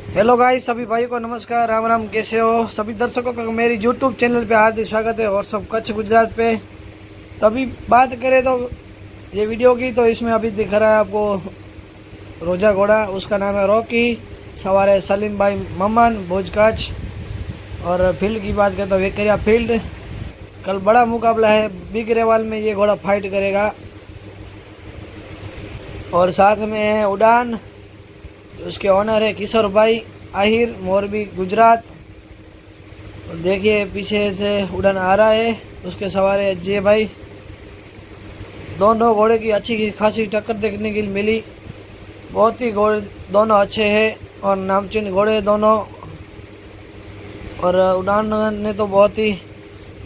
Hello guys, सभी भाई को नमस्कार, राम राम। कैसे हो सभी दर्शकों का मेरी यूट्यूब चैनल पे हार्दिक स्वागत है और सब कच्छ गुजरात पे। तो अभी बात करें तो ये वीडियो की, तो इसमें अभी दिख रहा है आपको रोजा घोड़ा, उसका नाम है रॉकी। सवार है सलीम भाई ममन भोज कच्छ। और फील्ड की बात करें तो वेकरिया फील्ड। कल बड़ा मुकाबला है, बिग रेवाल में ये घोड़ा फाइट करेगा। और साथ में है उड़ान, उसके ऑनर है किशोर भाई आहिर, मोरबी गुजरात। और देखिए पीछे से उड़ान आ रहा है, उसके सवार है अजय भाई। दोनों घोड़े की अच्छी खासी टक्कर देखने के लिए मिली। बहुत ही घोड़े दोनों अच्छे हैं और नामचीन घोड़े दोनों। और उड़ान ने तो बहुत ही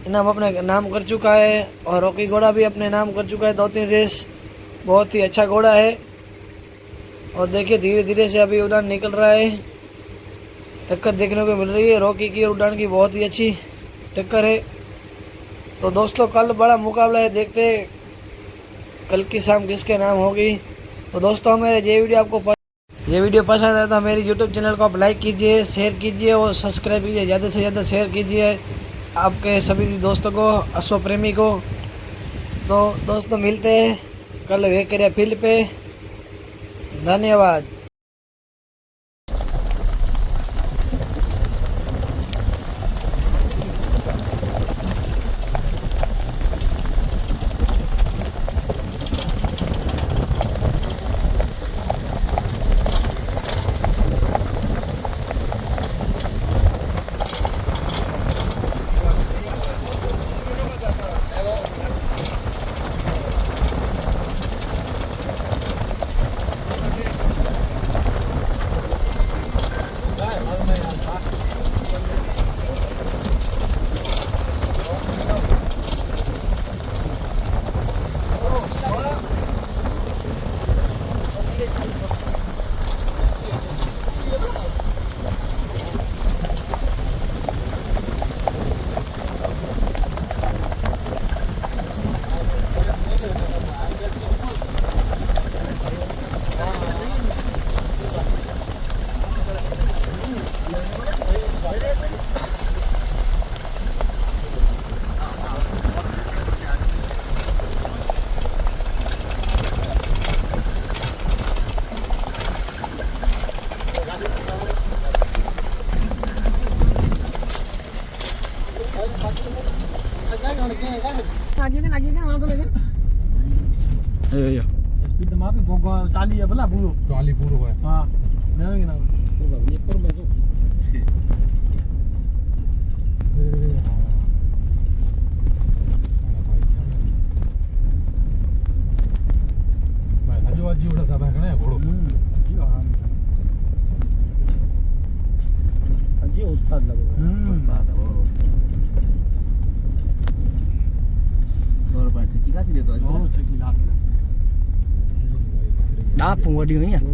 इनाम अपने नाम कर चुका है और रॉकी घोड़ा भी अपने नाम कर चुका है 2-3 रेस। बहुत ही अच्छा घोड़ा है। और देखिए धीरे धीरे से अभी उड़ान निकल रहा है, टक्कर देखने को मिल रही है। रॉकी की और उड़ान की बहुत ही अच्छी टक्कर है। तो दोस्तों कल बड़ा मुकाबला है, देखते हैं कल की शाम किसके नाम होगी। तो दोस्तों मेरे ये वीडियो पसंद आया तो मेरी यूट्यूब चैनल को आप लाइक कीजिए, शेयर कीजिए और सब्सक्राइब कीजिए। ज़्यादा से ज़्यादा शेयर कीजिए आपके सभी दोस्तों को, अश्व प्रेमी को। तो दोस्तों मिलते हैं कल वेकरिया फील्ड पे। धन्यवाद। स्पीड तो मापी भोगा 40 है भला पूरो 40 पूरो है। हां नहीं ना पूरा ये पर में तो भाई हजो अजी उड़ा था भाई घोड़ो जी हां अजी उस्ताद लगो उस्ताद है और बात है की कासी देतो आज बहुत अच्छी लाभ डाप वडी हुई है वो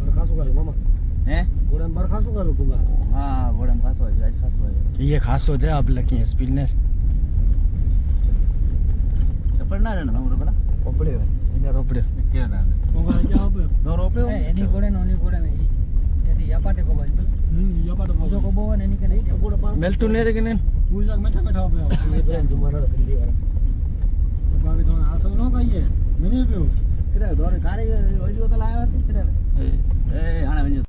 बरखासो का मामा हैं घोड़े में बरखासो का लोगों हां घोड़े में खासो है, आज खासो है। ये खासो है आप लकी स्पीड ने पढ़ना रहना हमरो बड़ा कपड़े है इन रोपड़े क्या नाम है होगा क्या हो नो रोपे एनी घोड़े नोनी घोड़े में यदि यापाटे को भाई या पाट जो को बो ने के नहीं घोड़ा पा मेल्टू ने रे के पूजा बैठा बैठा हो पे तुम्हारा दिल्ली वाला बाकी तो आसो न कहिए मैंने पे किरे दौरे कारे ओली तो लाया से किरे ए हाने